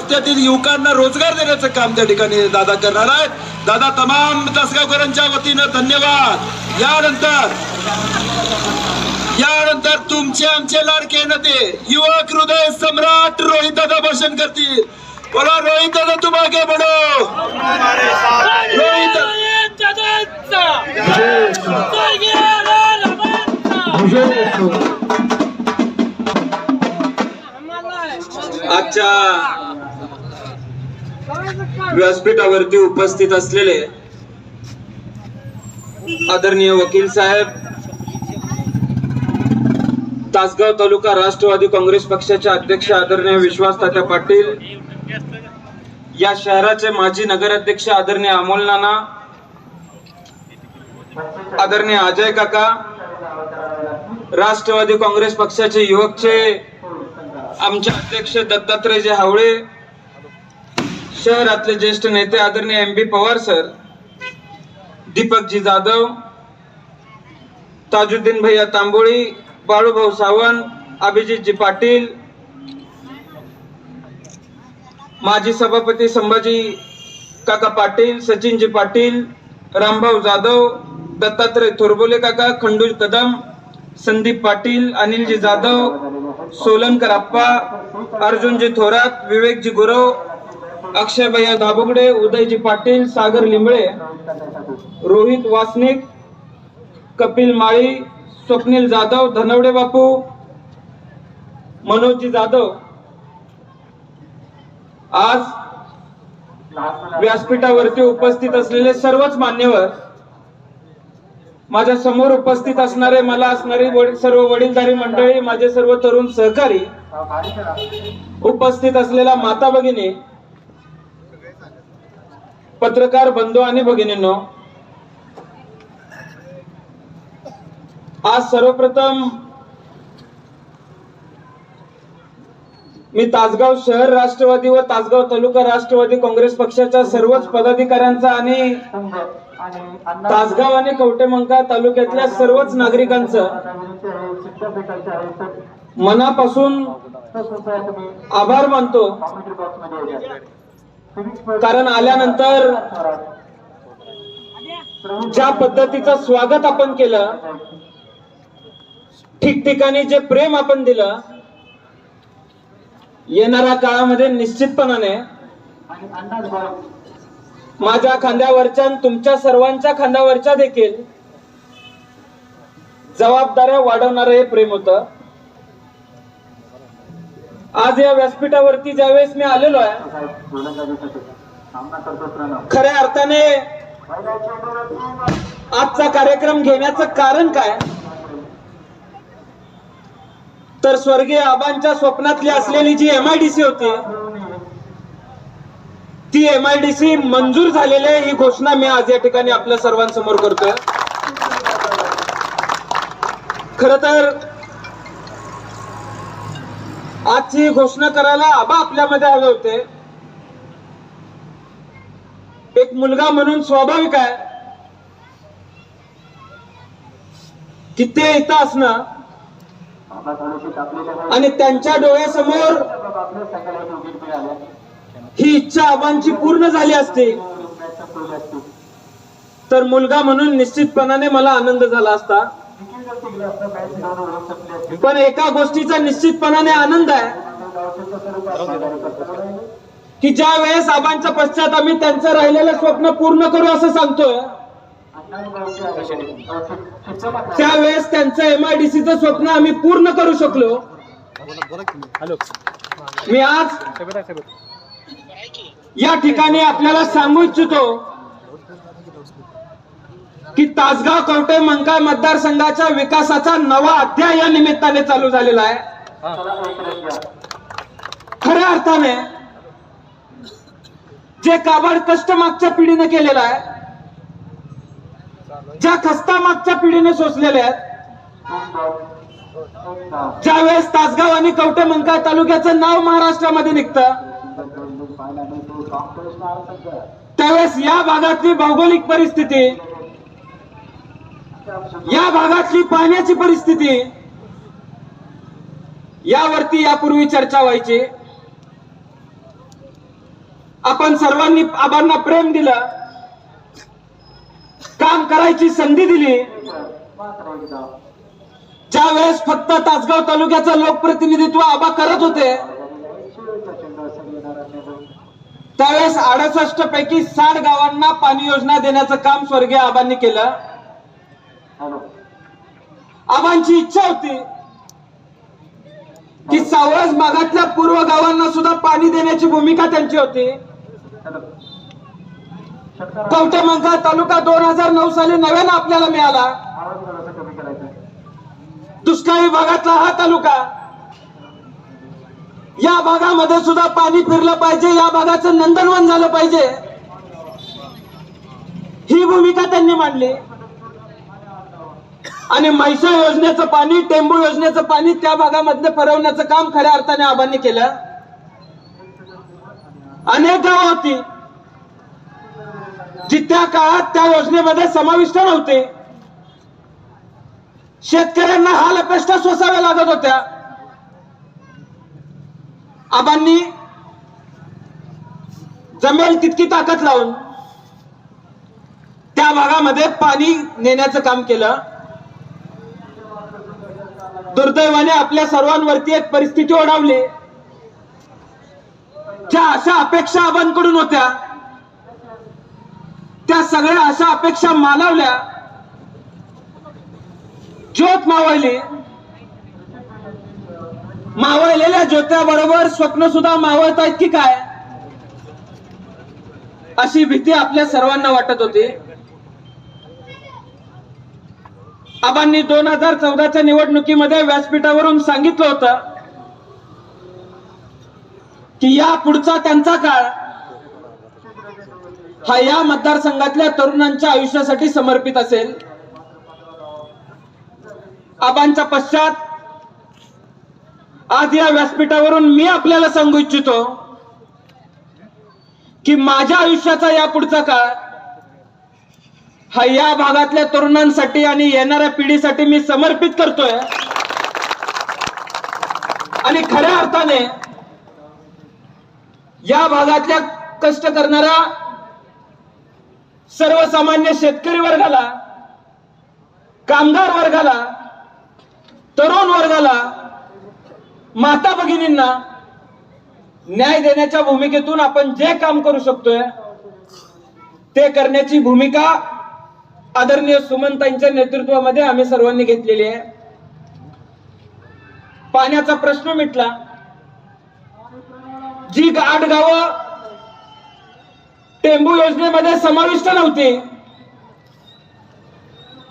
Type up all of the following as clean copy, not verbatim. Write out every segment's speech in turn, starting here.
वस्त्यातील युवकांना रोजगार देण्याचं काम त्या ठिकाणी दादा करणार आहेत. दादा तमाम तासगावकरांच्या वतीनं धन्यवाद. यानंतर तुमचे आमचे लाडके नेते युवक हृदय सम्राट रोहित दादा भाषण करतील. बोला रोहित दादा, तुम आगे बढ़ो. रोहित आजच्या व्यासपीठावरती उपस्थित असलेले आदरणीय वकील साहेब, तासगाव तालुका राष्ट्रवादी काँग्रेस पक्षाचे अध्यक्ष आदरणीय विश्वास तात्या पाटील, या शहराचे माजी नगराध्यक्ष आदरणीय अमोल नाना, आदरणीय अजय काका, राष्ट्रवादी काँग्रेस पक्षाचे युवकचे आमचे अध्यक्ष दत्तात्रयजी हावळे, शहरातले ज्येष्ठ नेते आदरणीय एम बी पवार सर, दीपकजी जाधव, ताजुद्दीन भैया तांबोळी, बाळूभाऊ सावंत, अभिजितजी पाटील, माजी सभापती संभाजी काका पाटील, सचिनजी पाटील, रामभाऊ जाधव, दत्तात्रय थोरबोले काका, खंडू कदम, संदीप पाटील, अनिलजी जाधव, सोलनकर अप्पा, अर्जुनजी थोरात, विवेकजी गुरव, अक्षय भैया दाबुगडे, उदयजी पाटील, सागर लिंबळे, रोहित वासनिक, कपिल माळी, स्वप्नील जाधव, धनवडे बापू, मनोजजी जाधव, आज व्यासपीठावरती उपस्थित असलेले सर्वच मान्यवर, माझ्या समोर उपस्थित असणारे मला असणारी सर्व वडीलधारी मंडळी, माझे सर्व तरुण सहकारी, उपस्थित असलेल्या माता भगिनी, पत्रकार बंधू आणि भगिनींनो, आज सर्वप्रथम मी तासगाव शहर राष्ट्रवादी व तासगाव तालुका राष्ट्रवादी काँग्रेस पक्षाच्या सर्वच पदाधिकाऱ्यांचा आणि तासगाव आणि कवटेमंका तालुक्यातल्या सर्वच नागरिकांचं मनापासून आभार मानतो. कारण आल्यानंतर ज्या पद्धतीचं स्वागत आपण केलं, ठिकठिकाणी जे प्रेम आपण दिलं, येणाऱ्या काळामध्ये निश्चितपणाने माझ्या खांद्यावरच्या तुमच्या सर्वांच्या खांद्यावरच्या देखील जबाबदाऱ्या वाढवणारं हे प्रेम होतं. आज या व्यासपीठावरती ज्यावेळेस मी आलेलो आहे, खऱ्या अर्थाने आजचा कार्यक्रम घेण्याचं कारण काय, तर स्वर्गीय आबांच्या स्वप्नातली असलेली जी MIDC होती, ती MIDC मंजूर झालेली आहे, ही घोषणा मी आज या ठिकाणी आपल्या सर्वांसमोर करतोय. खर तर आजची घोषणा करायला आबा आपल्यामध्ये आले होते. एक मुलगा म्हणून स्वाभाविक आहे की ते इथं असणं आणि त्यांच्या डोळ्यासमोर ही इच्छा आबांची पूर्ण झाली असती तर मुलगा म्हणून निश्चितपणाने मला आनंद झाला असता. पण एका गोष्टीचा निश्चितपणाने आनंद आहे की ज्या वेळेस आबांच्या पश्चात आम्ही त्यांचं राहिलेलं स्वप्न पूर्ण करू असं सांगतोय, त्यावेळेस त्यांचं MIDCचं स्वप्न आम्ही पूर्ण करू शकलो. मी आज या ठिकाणी आपल्याला सांगू इच्छितो की तासगाव कवटेमंका मतदारसंघाच्या विकासाचा नवा अध्याय या निमित्ताने चालू झालेला आहे. खऱ्या अर्थाने जे काबाड कष्ट मागच्या पिढीने केलेला आहे, ज्या खस्ता मागच्या पिढीने सोसलेल्या आहेत, ज्यावेळेस तासगाव आणि कवटेमंका तालुक्याचं नाव महाराष्ट्रामध्ये निघतं, त्यावेळेस या भागातली भौगोलिक परिस्थिती, या भागातली पाण्याची परिस्थिती यावरती यापूर्वी चर्चा व्हायची. आपण सर्वांनी आबांना प्रेम दिलं, काम करायची संधी दिली. ज्या वेळेस फक्त तासगाव तालुक्याचं लोकप्रतिनिधित्व आबा करत होते, त्यावेळेस 68 पैकी 60 गावांना पाणी योजना देण्याचं काम स्वर्गीय आबांनी केलं. आबांची इच्छा होती की सावळज भागातल्या पूर्व गावांना सुद्धा पाणी देण्याची भूमिका त्यांची होती. कवठेमंकाळ तालुका 2009 साली नव्यानं आपल्याला मिळाला. दुष्काळी भागातला हा तालुका, या भागामध्ये सुद्धा पाणी फिरलं पाहिजे, या भागाचं नंदनवन झालं पाहिजे, ही भूमिका त्यांनी मांडली. आणि म्हैसा योजनेचं पाणी, टेंबू योजनेचं पाणी त्या भागामध्ये फिरवण्याचं काम खऱ्या अर्थाने आबांनी केलं. अनेक गावं होती जी त्या काळात त्या योजनेमध्ये समाविष्ट नव्हते. शेतकऱ्यांना हाल अपेष्टा सोसाव्या लागत होत्या. आबांनी जमेल तितकी ताकद लावून त्या भागामध्ये पाणी नेण्याचं काम केलं. दुर्दैवाने आपल्या सर्वांवरती एक परिस्थिती ओढावली. ज्या अशा अपेक्षा आबांकडून होत्या, त्या सगळ्या अशा अपेक्षा मानवल्या, ज्योत मावळली. मावळलेल्या ज्योत्याबरोबर स्वप्न सुद्धा मावळत आहेत की काय, अशी भीती आपल्या सर्वांना वाटत होती. आबांनी 2014च्या निवडणुकीमध्ये व्यासपीठावरून सांगितलं होतं की या पुढचा त्यांचा काळ हा या मतदारसंघातल्या तरुणांच्या आयुष्यासाठी समर्पित असेल. आबांच्या पश्चात आज या व्यासपीठावरून मी आपल्याला सांगू इच्छितो की माझ्या आयुष्याचा या पुढचा काळ हा या भागातल्या तरुणांसाठी आणि येणाऱ्या पिढीसाठी मी समर्पित करतोय. आणि खऱ्या अर्थाने या भागातल्या कष्ट करणाऱ्या सर्वसामान्य शेतकरी वर्गाला, कामगार वर्गाला, तरुण वर्गाला, माता भगिनींना न्याय देण्याच्या भूमिकेतून आपण जे काम करू शकतोय ते करण्याची भूमिका आदरणीय सुमनताईंच्या नेतृत्वामध्ये आम्ही सर्वांनी घेतलेली आहे. पाण्याचा प्रश्न मिटला. जी 8 गावं टेंबू योजनेमध्ये समाविष्ट नव्हती,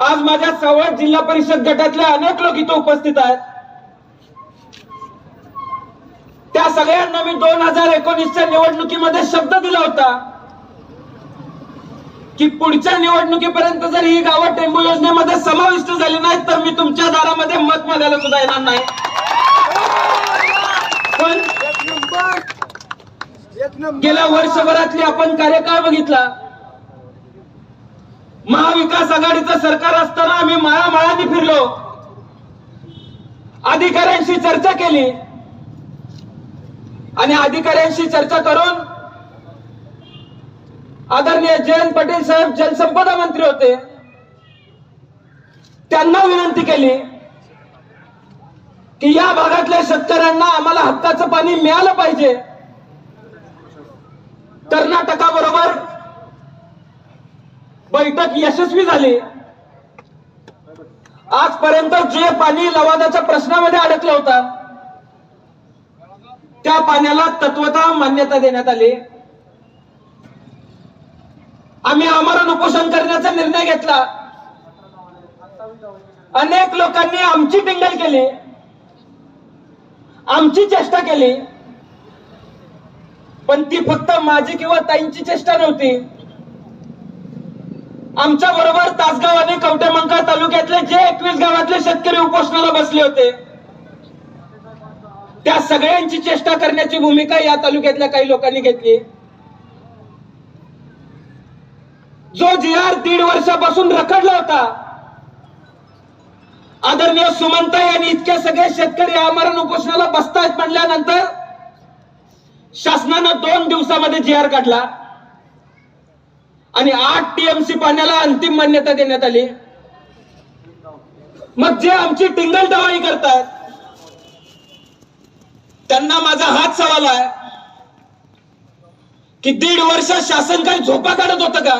आज माझ्या सावळज जिल्हा परिषद गटातले अनेक लोक इथे उपस्थित आहेत. त्या सगळ्यांना मी 2019च्या निवडणुकीमध्ये शब्द दिला होता की पुढच्या निवडणुकीपर्यंत जर ही गावं टेंबू योजनेमध्ये समाविष्ट झाली नाहीत तर मी तुमच्या दारामध्ये मत मागायला सुद्धा येणार नाही. पण गेल्या वर्षभरातली आपण कार्यकाळ बघितला. महाविकास आघाडीचं सरकार असताना आम्ही माळामाळांनी फिरलो, अधिकाऱ्यांशी चर्चा केली आणि अधिकाऱ्यांशी चर्चा करून आदरणीय जयंत पाटील साहेब जलसंपदा मंत्री होते, त्यांना विनंती केली की या भागातल्या शेतकऱ्यांना आम्हाला हक्काचं पाणी मिळालं पाहिजे. कर्नाटकाबरोबर बैठक यशस्वी झाली. आजपर्यंत जे पाणी लवादाच्या प्रश्नामध्ये अडकलं होतं त्या पाण्याला तत्वतः मान्यता देण्यात आली. आम्ही आमरण उपोषण करण्याचा निर्णय घेतला. अनेक लोकांनी आमची टिंगल केली, आमची चेष्टा केली, पण ती फक्त माझी किंवा ताईंची चेष्टा नव्हती. आमच्या बरोबर तासगाव आणि कवठेमंकाळ तालुक्यातले जे 21 गावातले शेतकरी उपोषणाला बसले होते त्या सगळ्यांची चेष्टा करण्याची भूमिका या तालुक्यातल्या काही लोकांनी घेतली. जो जी.आर 1.5 वर्षापासून रखडला होता, आदरणीय सुमनताई आणि इतके सगळे शेतकरी आमरण उपोषणाला बसतायत म्हणल्यानंतर शासनानं 2 दिवसामध्ये GR काढला आणि 8 TMC पाण्याला अंतिम मान्यता देण्यात आली. मग जे आमची टिंगलटवाळी करतात त्यांना माझा हाच सवाल आहे की 1.5 वर्ष शासन काही झोपा काढत होतं का?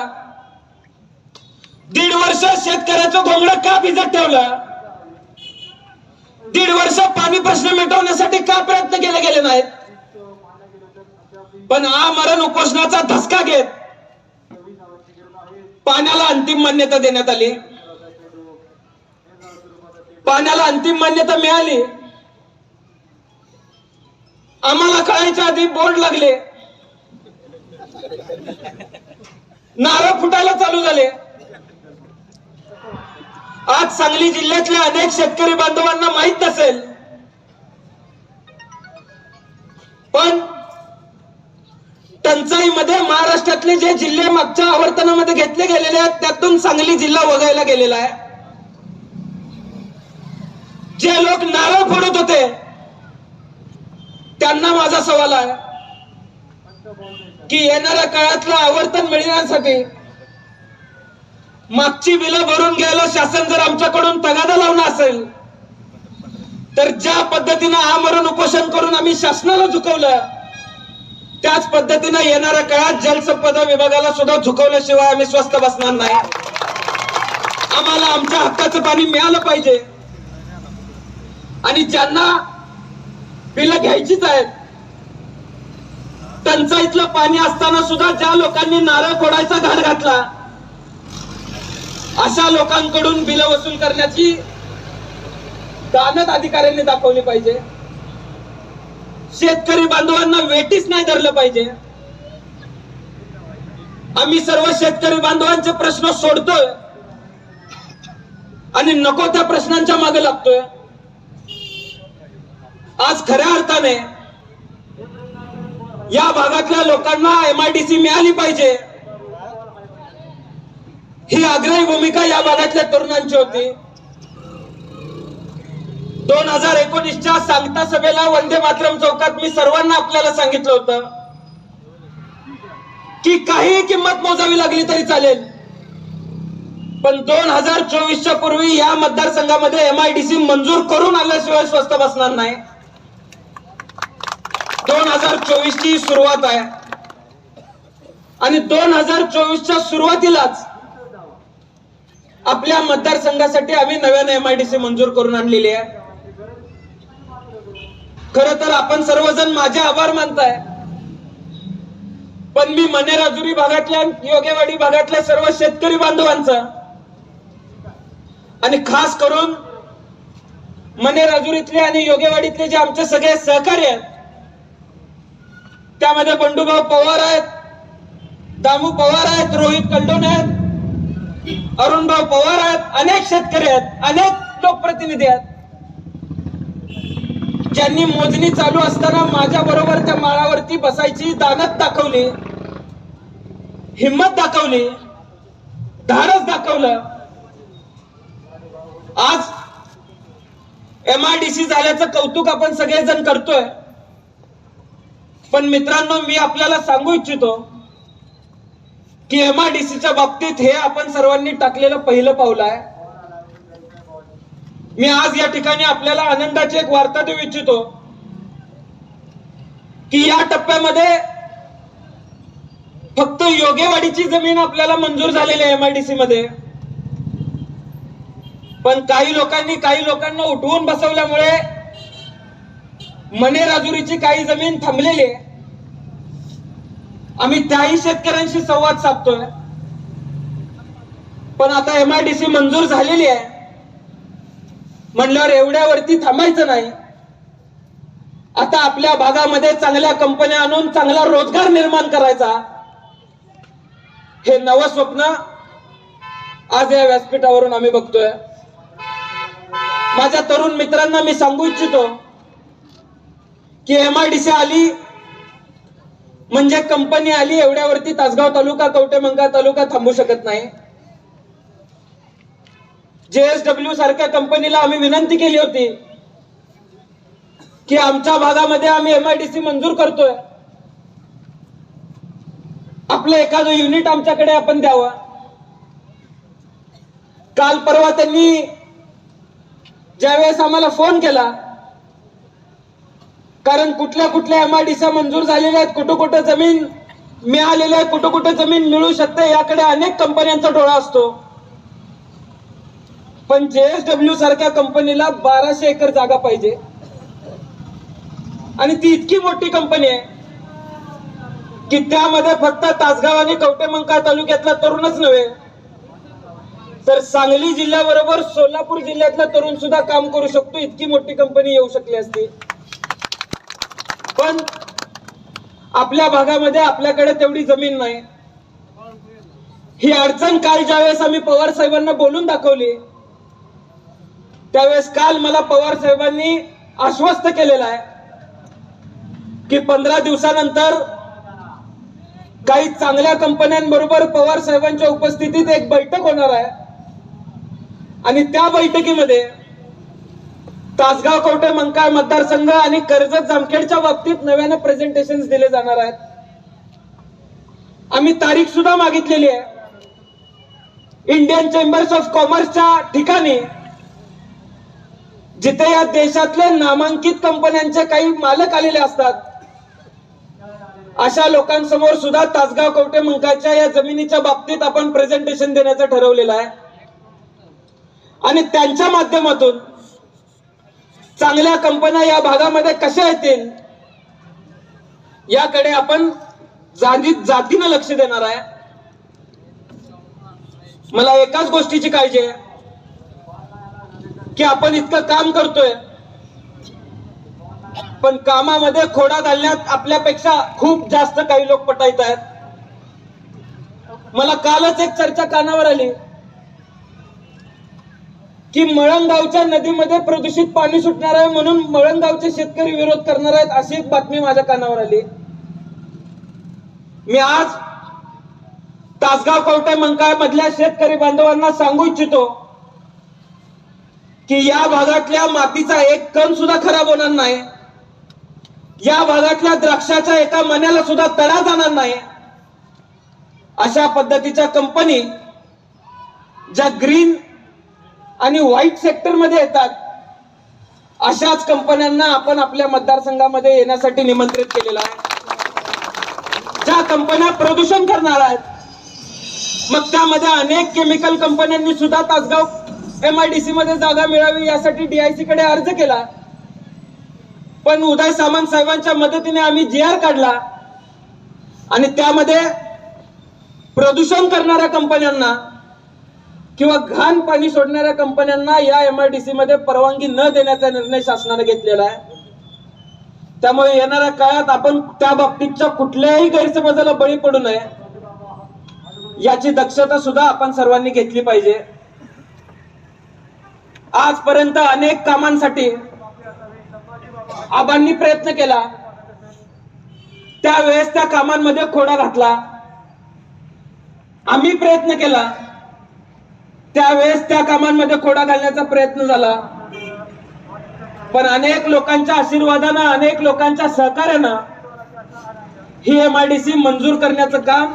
1.5 वर्ष शेतकऱ्याचं घोंगडं का भिजत ठेवलं? 1.5 वर्ष पाणी प्रश्न मिटवण्यासाठी का प्रयत्न केले गेले नाहीत? पण आमरण उपोषणाचा धसका घेत पाण्याला अंतिम मान्यता देण्यात आली. पाण्याला अंतिम मान्यता मिळाली. आम्हाला कळायच्या आधी बोर्ड लागले, नारळ फुटायला चालू झाले. आज सांगली जिल्ह्यातल्या अनेक शेतकरी बांधवांना माहित नसेल, पण टंचाईमध्ये महाराष्ट्रातले जे जिल्हे मागच्या आवर्तनामध्ये घेतले गेलेले आहेत त्यातून सांगली जिल्हा वगळला गेलेला आहे. जे लोक नारळ फोडत होते त्यांना माझा सवाल आहे की येणाऱ्या काळातलं आवर्तन मिळण्यासाठी मागची बिलं भरून घ्यायला शासन जर आमच्याकडून तगादा लावणं असेल तर ज्या पद्धतीनं आमरण उपोषण करून आम्ही शासनाला झुकवलं त्याच पद्धतीनं येणाऱ्या काळात जलसंपदा विभागाला सुद्धा झुकवल्याशिवाय आम्ही स्वस्थ बसणार नाही. आम्हाला आमच्या हक्काचं पाणी मिळालं पाहिजे आणि ज्यांना बिलं घ्यायचीच आहेत, टंचाईतलं पाणी असताना सुद्धा ज्या लोकांनी नारळ फोडायचा घाट घातला अशा लोकांकडून बिलं वसूल करण्याची दानत अधिकाऱ्यांनी दाखवली पाहिजे. शेतकरी बांधवांना वेठीच नाही धरलं पाहिजे. आम्ही सर्व शेतकरी बांधवांचे प्रश्न सोडतोय आणि नको त्या प्रश्नांच्या मागे लागतोय. आज खऱ्या अर्थाने या भागातल्या लोकांना MIDC मिळाली पाहिजे ही आग्रही भूमिका या भागातल्या तरुणांची होती. 2019च्या सांगता सभेला वंदे मातरम चौकात मी सर्वांना आपल्याला सांगितलं होतं की काही किंमत मोजावी लागली तरी चालेल, पण 2024च्या पूर्वी या मतदारसंघामध्ये MIDC मंजूर करून आल्याशिवाय स्वस्त बसणार नाही. 2024 ची सुरुवात आहे आणि 2024च्या सुरुवातीलाच आपल्या मतदारसंघासाठी आम्ही नव्याने MIDC मंजूर करून आणलेली आहे. खरं तर आपण सर्वजण माझे आभार मानताय, पण मी मनेराजुरी भागातल्या योगेवाडी भागातल्या सर्व शेतकरी बांधवांचा आणि खास करून मनेराजुरीतले आणि योगेवाडीतले जे आमचे सगळे सहकारी आहेत त्यामध्ये बंडूभाऊ पवार आहेत, दामू पवार आहेत, रोहित कल्डोने आहेत, अरुणभाऊ पवार आहेत, अनेक शेतकरी आहेत, अनेक लोकप्रतिनिधी आहेत ज्यांनी मोजणी चालू असताना माझ्या बरोबर त्या माळावरती बसायची दानत दाखवली, हिम्मत दाखवली, धाडस दाखवलं. आज MIDC झाल्याचं कौतुक आपण सगळेजण करतोय, पण मित्रांनो मी आपल्याला सांगू इच्छितो की MIDCच्या बाबतीत हे आपण सर्वांनी टाकलेलं पहिलं पाऊल आहे. मी आज या ठिकाणी आपल्याला आनंदाची एक वार्ता देऊ इच्छितो की या टप्प्यामध्ये फक्त योगेवाडीची जमीन आपल्याला मंजूर झालेली आहे MIDC मध्ये, पण काही लोकांना उठवून बसवल्यामुळे मनेराजुरीची काही जमीन थांबलेली आहे. आम्ही त्याही शेतकऱ्यांशी संवाद साधतोय, पण आता MIDC मंजूर झालेली आहे म्हणल्यावर एवढ्यावरती थांबायचं नाही. आता आपल्या भागामध्ये चांगल्या कंपन्या आणून चांगला रोजगार निर्माण करायचा, हे नवं स्वप्न आज या व्यासपीठावरून आम्ही बघतोय. माझ्या तरुण मित्रांना मी सांगू इच्छितो की MIDC आली म्हणजे कंपनी आली, एवढ्यावरती तासगाव तालुका, कवटेमंका तालुका थांबू शकत नाही. JSW सारख्या कंपनीला आम्ही विनंती केली होती की आमच्या भागामध्ये आम्ही MIDC मंजूर करतोय, आपलं एखादं युनिट आमच्याकडे आपण द्यावं. काल परवा त्यांनी ज्यावेळेस आम्हाला फोन केला, कारण कुठल्या कुठल्या एमआयडीसी मंजूर झालेल्या आहेत, कुठं कुठं जमीन मिळालेली आहे, कुठं कुठं जमीन मिळू शकते, याकडे अनेक कंपन्यांचा डोळा असतो. पण JSW सारख्या कंपनीला 1200 एकर जागा पाहिजे आणि ती इतकी मोठी कंपनी आहे की त्यामध्ये फक्त तासगाव आणि कवटेमंकाळ तालुक्यातला तरुणच नव्हे तर सांगली जिल्ह्याबरोबर सोलापूर जिल्ह्यातला तरुण सुद्धा काम करू शकतो, इतकी मोठी कंपनी येऊ शकली असती. पण आपल्या भागामध्ये आपल्याकडे तेवढी जमीन नाही. ही अडचण काल ज्यावेळेस आम्ही पवार साहेबांना बोलून दाखवली, त्यावेळेस काल मला पवार साहेबांनी आश्वस्त केलेलं आहे की 15 दिवसानंतर काही चांगल्या कंपन्यांबरोबर पवार साहेबांच्या उपस्थितीत एक बैठक होणार आहे आणि त्या बैठकीमध्ये तासगाव कवटेमंकाळ मतदारसंघ आणि कर्जत जामखेडच्या बाबतीत नव्याने प्रेझेंटेशन दिले जाणार आहेत. आम्ही तारीख सुद्धा मागितलेली आहे. इंडियन चेंबर्स ऑफ कॉमर्सच्या ठिकाणी जिथे या देशातले नामांकित कंपन्यांचे काही मालक आलेले असतात, अशा लोकांसमोर सुद्धा तासगाव कवटेमंकाळच्या या जमिनीच्या बाबतीत आपण प्रेझेंटेशन देण्याचं ठरवलेलं आहे आणि त्यांच्या माध्यमातून चांगल्या कंपन्या या भागामध्ये कशा येतील याकडे आपण जातीनं लक्ष देणार आहे. मला एकाच गोष्टीची काळजी आहे की आपण इतकं काम करतोय, पण कामामध्ये खोडा घालण्यात आपल्यापेक्षा खूप जास्त काही लोक पटायत आहेत. मला कालच एक चर्चा कानावर आली की मळंगावच्या नदीमध्ये प्रदूषित पाणी सुटणार आहे म्हणून मळंगावचे शेतकरी विरोध करणार आहेत, अशी एक बातमी माझ्या कानावर आली. मी आज तासगाव कवटेमंकाळ मधल्या शेतकरी बांधवांना सांगू इच्छितो की या भागातल्या मातीचा एक कण सुद्धा खराब होणार नाही, या भागातल्या द्राक्षाच्या एका मण्याला सुद्धा तडा जाणार नाही. अशा पद्धतीच्या कंपनी ज्या ग्रीन आणि व्हाईट सेक्टर मध्ये येतात, अशाच कंपन्यांना आपण आपल्या मतदारसंघामध्ये येण्यासाठी निमंत्रित केलेलं आहे. ज्या कंपन्या प्रदूषण करणार आहेत, मग त्यामध्ये अनेक केमिकल कंपन्यांनी सुद्धा तासगाव MIDC मध्ये जागा मिळावी यासाठी DIC कडे अर्ज केला, पण उदय सामंत साहेबांच्या मदतीने आम्ही GR काढला आणि त्यामध्ये प्रदूषण करणाऱ्या कंपन्यांना किंवा घाण पाणी सोडणाऱ्या कंपन्यांना या MIDC मध्ये परवानगी न देण्याचा निर्णय शासनाने घेतलेला आहे. त्यामुळे येणाऱ्या काळात आपण त्या बाबतीतच्या कुठल्याही गैरसमजाला बळी पडू नये याची दक्षता सुद्धा आपण सर्वांनी घेतली पाहिजे. आजपर्यंत अनेक कामांसाठी आबांनी प्रयत्न केला, त्यावेळेस त्या कामांमध्ये खोडा घातला. आम्ही प्रयत्न केला, त्यावेळेस त्या कामांमध्ये खोडा घालण्याचा प्रयत्न झाला. पण अनेक लोकांच्या आशीर्वादानं, अनेक लोकांच्या सहकार्यानं ही MIDC मंजूर करण्याचं काम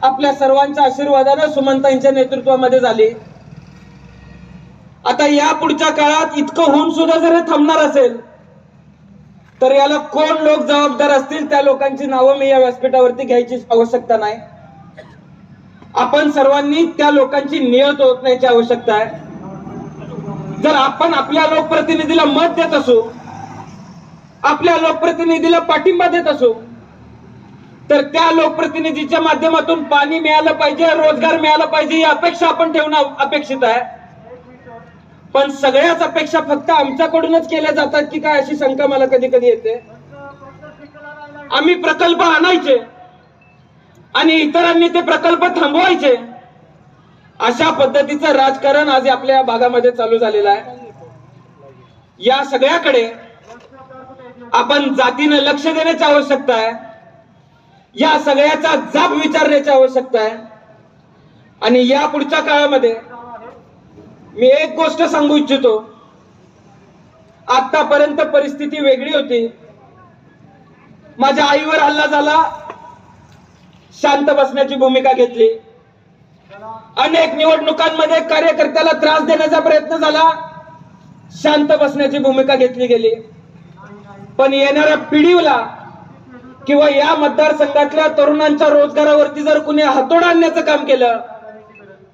आपल्या सर्वांच्या आशीर्वादानं सुमनताईंच्या नेतृत्वामध्ये झाले. आता या पुढच्या काळात इतकं होऊन सुद्धा जर थांबणार असेल तर याला कोण लोक जबाबदार असतील, त्या लोकांची नावं मी या व्यासपीठावरती घ्यायची आवश्यकता नाही. आपण सर्वांनी त्या लोकांची नियत ओळखण्याची आवश्यकता आहे. जर आपण आपल्या लोकप्रतिनिधीला मत देत असू, आपल्या लोकप्रतिनिधीला पाठिंबा देत असू, तर त्या लोकप्रतिनिधीच्या माध्यमातून पाणी मिळालं पाहिजे, रोजगार मिळाला पाहिजे ही अपेक्षा आपण ठेवणं अपेक्षित आहे. पण सगळ्याच अपेक्षा फक्त आमच्याकडूनच केल्या जातात की काय, अशी शंका मला कधी कधी येते. आम्ही प्रकल्प आणायचे आणि इतरांनी ते प्रकल्प थांबवायचे, अशा पद्धतीचं राजकारण आज आपल्या भागामध्ये चालू झालेलं आहे. या सगळ्याकडे आपण जातीनं लक्ष देण्याची आवश्यकता आहे, या सगळ्याचा जाब विचारण्याची आवश्यकता आहे. आणि या पुढच्या काळामध्ये मी एक गोष्ट सांगू इच्छितो, आतापर्यंत परिस्थिती वेगळी होती. माझ्या आईवर हल्ला झाला, शांत बसण्याची भूमिका घेतली. अनेक निवडणुकांमध्ये कार्यकर्त्याला त्रास देण्याचा प्रयत्न झाला, शांत बसण्याची भूमिका घेतली गेली. पण येणाऱ्या पिढीला किंवा या मतदारसंघातल्या तरुणांच्या रोजगारावरती जर कुणी हातोडा आणण्याचं काम केलं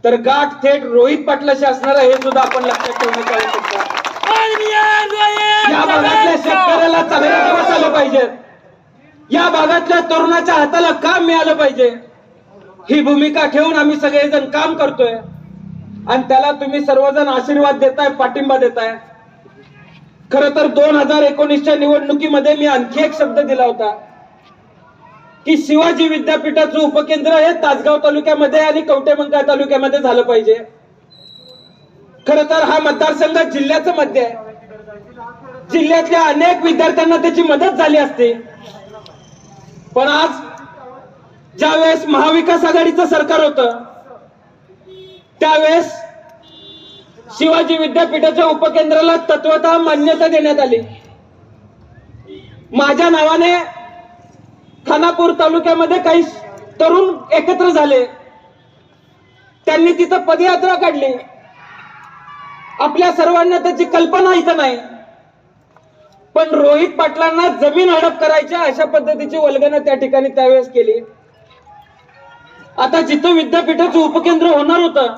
तर गाठ थेट रोहित पाटलाशी असणार हे सुद्धा आपण लक्षात ठेवण्याची आवश्यकता आहे. या भागातल्या शेतकऱ्याला चांगले दिवस आले पाहिजेत, या भागातल्या तरुणाच्या हाताला काम मिळालं पाहिजे, ही भूमिका ठेवून आम्ही सगळेजण काम करतोय. आणि त्याला तुम्ही सर्वजण आशीर्वाद देताय, पाठिंबा देताय. खर तर 2019च्या निवडणुकीमध्ये मी आणखी एक शब्द दिला होता की शिवाजी विद्यापीठाचं उपकेंद्र हे तासगाव तालुक्यामध्ये आणि कवठेमंकाळ तालुक्यामध्ये झालं पाहिजे. खर तर हा मतदारसंघ जिल्ह्याचं मध्य आहे, जिल्ह्यातल्या अनेक विद्यार्थ्यांना त्याची मदत झाली असते. पण आज ज्यावेळेस महाविकास आघाडीचं सरकार होतं त्यावेळेस शिवाजी विद्यापीठाच्या उपकेंद्राला तत्वतः मान्यता देण्यात आली. माझ्या नावाने खानापूर तालुक्यामध्ये काही तरुण एकत्र झाले, त्यांनी तिथं पदयात्रा काढली. आपल्या सर्वांना त्याची कल्पना इथं नाही, पण रोहित पाटलांना जमीन हडप करायच्या अशा पद्धतीची वल्गना त्या ठिकाणी त्यावेळेस केली. आता जिथं विद्यापीठाचं उपकेंद्र होणार होतं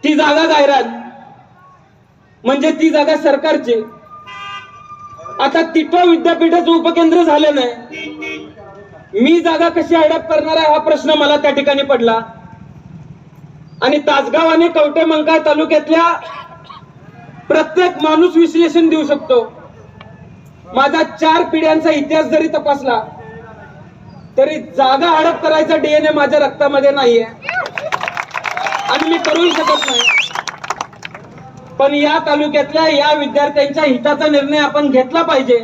ती जागा गायरान, म्हणजे ती जागा सरकारची. आता तिथं विद्यापीठाचं उपकेंद्र झालं नाही, मी जागा कशी हडप करणार आहे हा प्रश्न मला त्या ठिकाणी पडला. आणि तासगाव आणि कवठेमंकाळ तालुक्यातल्या प्रत्येक माणूस विश्लेषण देऊ शकतो. माझा 4 पिढ्यांचा इतिहास जरी तपासला तरी जागा हडप करायचा डीएनए माझ्या रक्तामध्ये नाहीये आणि मी करूही शकत नाही. पण या तालुक्यातल्या या विद्यार्थ्यांच्या हिताचा निर्णय आपण घेतला पाहिजे,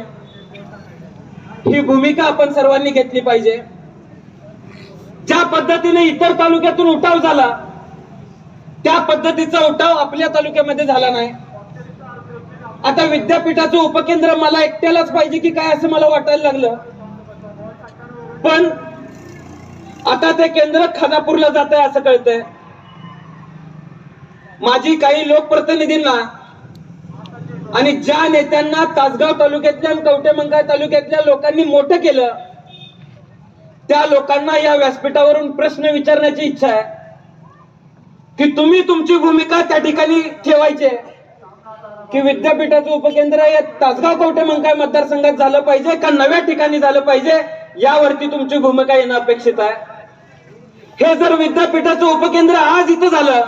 ही भूमिका आपण सर्वांनी घेतली पाहिजे. ज्या पद्धतीने इतर तालुक्यातून उठाव झाला त्या पद्धतीचा उठाव आपल्या तालुक्यामध्ये झाला नाही. आता विद्यापीठाचं उपकेंद्र मला एकट्यालाच पाहिजे की काय असं मला वाटायला लागलं. पण आता ते केंद्र खानापूरला जात आहे असं कळतंय. माझी काही लोकप्रतिनिधींना आणि ज्या नेत्यांना तासगाव तालुक्यातल्या आणि कवठेमंकाळ तालुक्यातल्या लोकांनी मोठं केलं त्या लोकांना या व्यासपीठावरून प्रश्न विचारण्याची इच्छा आहे की तुम्ही तुमची भूमिका त्या ठिकाणी ठेवायची की विद्यापीठाचं उपकेंद्र या तासगाव कवठेमंकाळ मतदारसंघात झालं पाहिजे का नव्या ठिकाणी झालं पाहिजे, यावरती तुमची भूमिका येणं अपेक्षित आहे. हे जर विद्यापीठाचं उपकेंद्र आज इथं झालं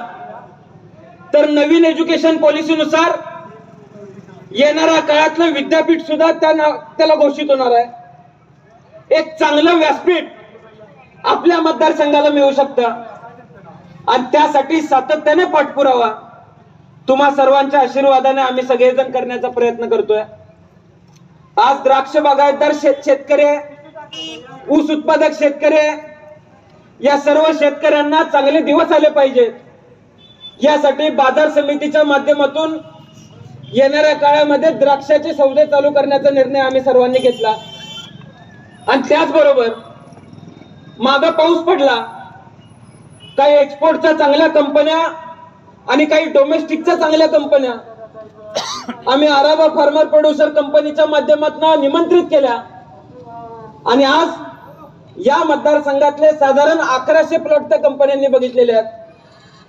तर नवीन एज्युकेशन पॉलिसीनुसार येणाऱ्या काळातलं विद्यापीठ सुद्धा त्याला घोषित होणार आहे. एक चांगलं व्यासपीठ आपल्या मतदारसंघाला मिळू शकतं आणि त्यासाठी सातत्याने पाठपुरावा तुम्हा सर्वांच्या आशीर्वादाने आम्ही सगळेजण करण्याचा प्रयत्न करतोय. आज द्राक्ष बागायतदार शेतकरी, ऊस उत्पादक शेतकरी, या सर्व शेतकऱ्यांना चांगले दिवस आले पाहिजेत यासाठी बाजार समितीच्या माध्यमातून येणाऱ्या काळामध्ये द्राक्षाचे सौदे चालू करण्याचा निर्णय आम्ही सर्वांनी घेतला. आणि त्याचबरोबर मागे पाऊस पडला, काही एक्सपोर्टच्या चांगल्या कंपन्या आणि काही डोमेस्टिकच्या चांगल्या कंपन्या आम्ही आराबा फार्मर प्रोड्युसर कंपनीच्या माध्यमातून निमंत्रित केल्या. आणि आज या मतदारसंघातले साधारण 1100 प्लॉट त्या कंपन्यांनी बघितलेले आहेत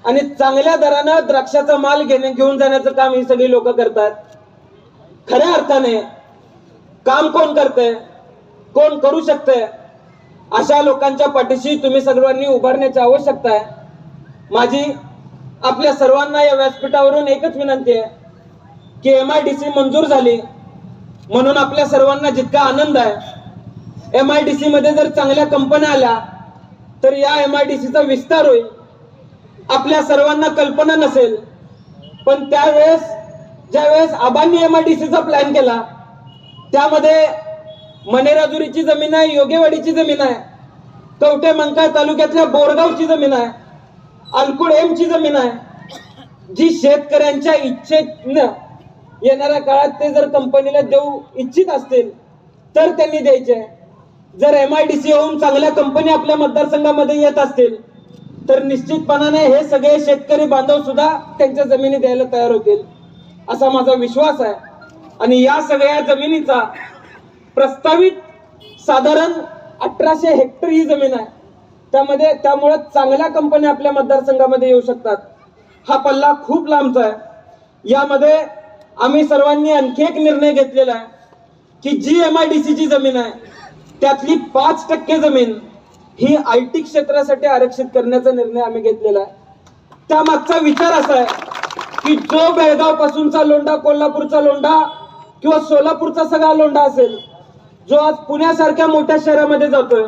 आणि चांगल्या दरानं द्राक्षाचा माल घेऊन जाण्याचं काम ही सगळी लोक करतात. खऱ्या अर्थाने काम कोण करतंय, कोण करू शकतंय, अशा लोकांच्या पाठीशी तुम्ही सर्वांनी उभारण्याची आवश्यकता आहे. माझी आपल्या सर्वांना या व्यासपीठावरून एकच विनंती आहे की MIDC मंजूर झाली म्हणून आपल्या सर्वांना जितका आनंद आहे, MIDC मध्ये जर चांगल्या कंपन्या आल्या तर या MIDCचा विस्तार होईल. आपल्या सर्वांना कल्पना नसेल पण त्यावेळेस ज्यावेळेस आबांनी MIDCचा प्लॅन केला त्यामध्ये मनेराजुरीची जमीन आहे, योगेवाडीची जमीन आहे, कवठेमंकाळ तालुक्यातल्या बोरगावची जमीन आहे, अलकुड एमची जमीन आहे, जी शेतकऱ्यांच्या इच्छेनं येणाऱ्या काळात ते जर कंपनीला देऊ इच्छित असतील तर त्यांनी द्यायचे. जर MIDC होऊन चांगल्या कंपनी आपल्या मतदारसंघामध्ये येत असतील तर निश्चितपणाने हे सगळे शेतकरी बांधव सुद्धा त्यांच्या जमिनी द्यायला तयार होतील असा माझा विश्वास आहे. आणि या सगळ्या जमिनीचा प्रस्तावित साधारण 1800 हेक्टर ही जमीन आहे. त्यामुळे चांगल्या कंपन्या आपल्या मतदारसंघामध्ये येऊ शकतात. हा पल्ला खूप लांबचा आहे. यामध्ये आम्ही सर्वांनी आणखी एक निर्णय घेतलेला आहे की जी MIDC ची जमीन आहे त्यातली 5% जमीन ही IT क्षेत्रासाठी आरक्षित करण्याचा निर्णय आम्ही घेतलेला आहे. त्यामागचा विचार असा आहे की जो बेळगाव पासूनचा लोंढा, कोल्हापूरचा लोंढा किंवा सोलापूरचा सगळा लोंढा असेल, जो आज पुण्यासारख्या मोठ्या शहरामध्ये जातोय,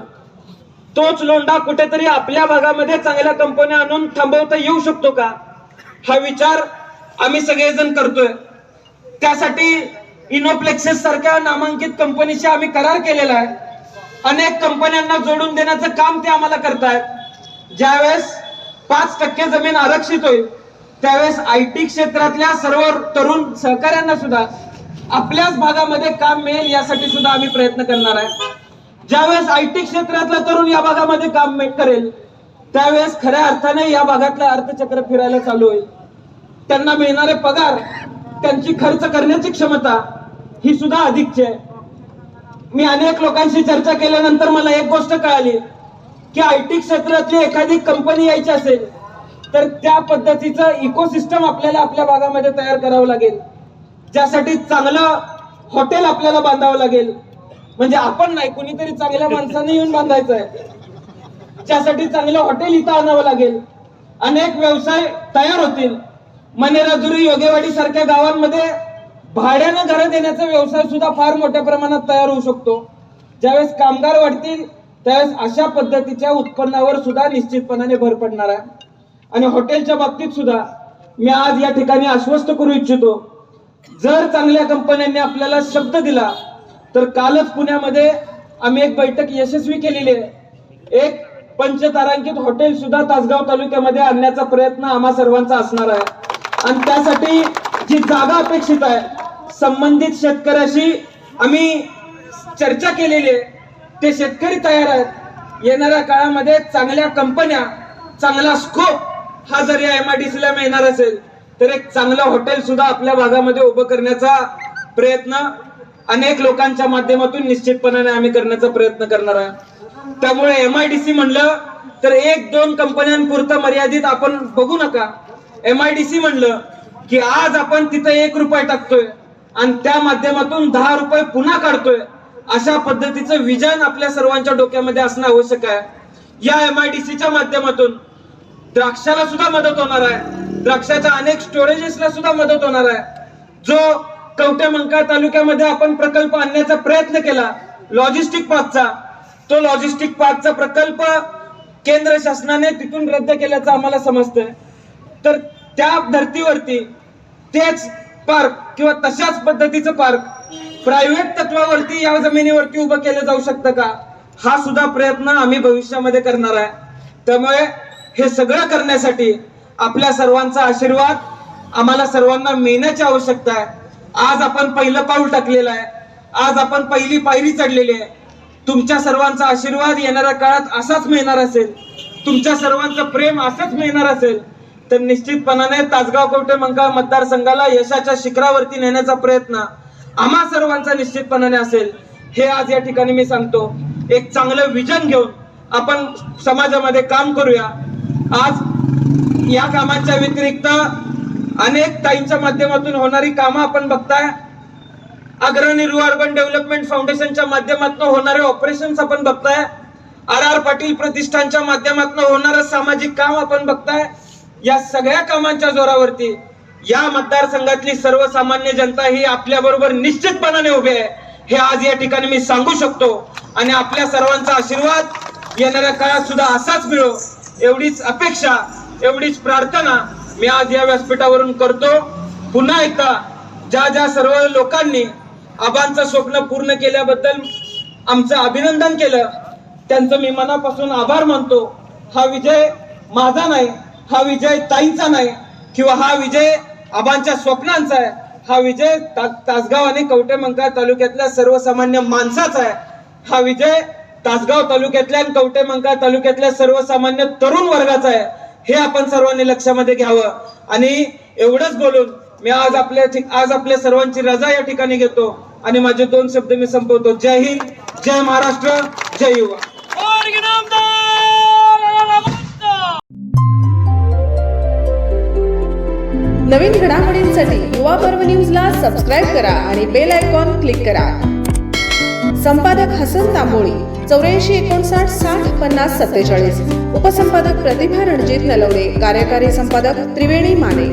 तोच लोंढा कुठेतरी आपल्या भागामध्ये चांगल्या कंपन्या आणून थांबवता येऊ शकतो का, हा विचार आम्ही सगळेजण करतोय. त्यासाठी इनोप्लेक्सेस सारख्या नामांकित कंपनीशी आम्ही करार केलेला आहे. अनेक कंपन्यांना जोडून देण्याचं काम ते आम्हाला करतायत. ज्यावेळेस 5% जमीन आरक्षित होईल त्यावेळेस IT क्षेत्रातल्या सर्व तरुण सहकाऱ्यांना सुद्धा आपल्याच भागामध्ये काम मिळेल यासाठी सुद्धा आम्ही प्रयत्न करणार आहे. ज्यावेळेस IT क्षेत्रातला तरुण या भागामध्ये काम करेल त्यावेळेस खऱ्या अर्थाने या भागातलं अर्थचक्र फिरायला चालू होईल. त्यांना मिळणारे पगार, त्यांची खर्च करण्याची क्षमता ही सुद्धा अधिकची आहे. मी अनेक लोकांशी चर्चा केल्यानंतर मला एक गोष्ट कळाली की IT क्षेत्रातली एखादी कंपनी यायची असेल तर त्या पद्धतीचं इकोसिस्टम आपल्याला आपल्या भागामध्ये तयार करावं लागेल. ज्यासाठी चांगलं हॉटेल आपल्याला बांधावं लागेल. म्हणजे आपण नाही, कुणीतरी चांगल्या माणसाने येऊन बांधायचं आहे. त्यासाठी चांगलं हॉटेल इथं आणावं लागेल. अनेक व्यवसाय तयार होतील. मनेराजुरी, योगेवाडी सारख्या गावांमध्ये भाड्यानं घरं देण्याचा व्यवसाय सुद्धा फार मोठ्या प्रमाणात तयार होऊ शकतो. ज्यावेळेस कामगार वाढतील त्यावेळेस अशा पद्धतीच्या उत्पन्नावर सुद्धा निश्चितपणाने भर पडणार आहे. आणि हॉटेलच्या बाबतीत सुद्धा मी आज या ठिकाणी आश्वस्त करू इच्छितो, जर चांगल्या कंपन्यांनी आपल्याला शब्द दिला तर कालच पुण्यामध्ये आम्ही एक बैठक यशस्वी केलेली आहे. एक पंचतारांकित हॉटेल सुद्धा तासगाव तालुक्यामध्ये आणण्याचा प्रयत्न आम्हा सर्वांचा असणार आहे. आणि त्यासाठी जी जागा अपेक्षित आहे संबंधित शेतकऱ्याशी आम्ही चर्चा केलेली आहे. ते शेतकरी तयार आहेत. येणाऱ्या काळामध्ये चांगल्या कंपन्या, चांगला स्कोप हा जर या MIDC ला मिळणार असेल तर एक चांगलं हॉटेल सुद्धा आपल्या भागामध्ये उभं करण्याचा प्रयत्न अनेक लोकांच्या माध्यमातून निश्चितपणाने आम्ही करण्याचा प्रयत्न करणार आहे. त्यामुळे MIDC म्हणलं तर 1-2 कंपन्यांपुरतं मर्यादित आपण बघू नका. MIDC म्हणलं की आज आपण तिथं 1 रुपया टाकतोय आणि त्या माध्यमातून 10 रुपये पुन्हा काढतोय. अशा पद्धतीचं विजन आपल्या सर्वांच्या डोक्यामध्ये असणं आवश्यक आहे. या MIDCच्या माध्यमातून द्राक्षाला सुद्धा मदत होणार आहे. द्राक्षाच्या अनेक स्टोरेजेसला सुद्धा मदत होणार आहे. जो कवठेमंकाळ तालुक्यामध्ये आपण प्रकल्प आणण्याचा प्रयत्न केला लॉजिस्टिक पार्कचा, तो लॉजिस्टिक पार्कचा प्रकल्प केंद्र शासनाने तिथून रद्द केल्याचं आम्हाला समजतंय. तर त्या धर्तीवरती तेच पार्क किंवा तशाच पद्धतीचं पार्क प्रायव्हेट तत्वावरती या जमिनीवरती उभं केलं जाऊ शकतं का, हा सुद्धा प्रयत्न आम्ही भविष्यामध्ये करणार आहे. त्यामुळे हे सगळं करण्यासाठी आपल्या सर्वांचा आशीर्वाद आम्हाला सर्वांना मिळण्याची आवश्यकता आहे. आज आपण पहिलं पाऊल टाकलेलं आहे. आज आपण पहिली पायरी चढलेली आहे. तुमच्या सर्वांचा आशीर्वाद येणाऱ्या काळात असाच मिळणार असेल, तुमच्या सर्वांचं प्रेम असंच मिळणार असेल तर निश्चितपणाने तासगाव कवठेमंकाळ मतदारसंघाला यशाच्या शिखरावरती नेण्याचा प्रयत्न आम्हा सर्वांचा निश्चितपणाने असेल. हे आज या ठिकाणी मी सांगतो. एक चांगलं विजन घेऊन आपण समाजामध्ये काम करूया. आज या कामांच्या व्यतिरिक्त अनेक ताईंच्या माध्यमातून होणारी कामं आपण बघताय. अग्रणी अर्बन डेव्हलपमेंट फाउंडेशनच्या माध्यमातून होणारे ऑपरेशन्स आपण बघताय. RR पाटील प्रतिष्ठानच्या माध्यमातून होणारं सामाजिक काम आपण बघताय. या सगळ्या कामांच्या जोरावरती या मतदारसंघातली सर्वसामान्य जनता ही आपल्या बरोबर निश्चितपणाने उभी आहे, हे आज या ठिकाणी मी सांगू शकतो. आणि आपल्या सर्वांचा आशीर्वाद येणाऱ्या काळात सुद्धा असाच मिळो एवढीच अपेक्षा, एवढीच प्रार्थना मी आज या व्यासपीठावरून करतो. पुन्हा एकदा ज्या सर्व लोकांनी आबांचं स्वप्न पूर्ण केल्याबद्दल आमचं अभिनंदन केलं त्यांचं मी मनापासून आभार मानतो. हा विजय माझा नाही, हा विजय ताईंचा नाही किंवा हा विजय आबांच्या स्वप्नांचा आहे. हा विजय तासगाव आणि कवठेमंकाळ तालुक्यातल्या सर्वसामान्य माणसाचा आहे. हा विजय तासगाव तालुक्यातल्या आणि कवठे मंकाळ तालुक्यातल्या सर्वसामान्य तरुण वर्गाचा आहे, हे आपण सर्वांनी लक्षामध्ये घ्यावं. आणि एवढंच बोलून मी आज आपल्या सर्वांची रजा या ठिकाणी घेतो आणि माझे 2 शब्द मी संपवतो. जय हिंद, जय महाराष्ट्र, जय युवा. नवीन घडामोडींसाठी युवा पर्व न्यूजला सबस्क्राईब करा आणि बेल आयकॉन क्लिक करा. संपादक हसन तांबोळी 8459605047. उपसंपादक प्रतिभा रणजित नलवडे. कार्यकारी संपादक त्रिवेणी माने.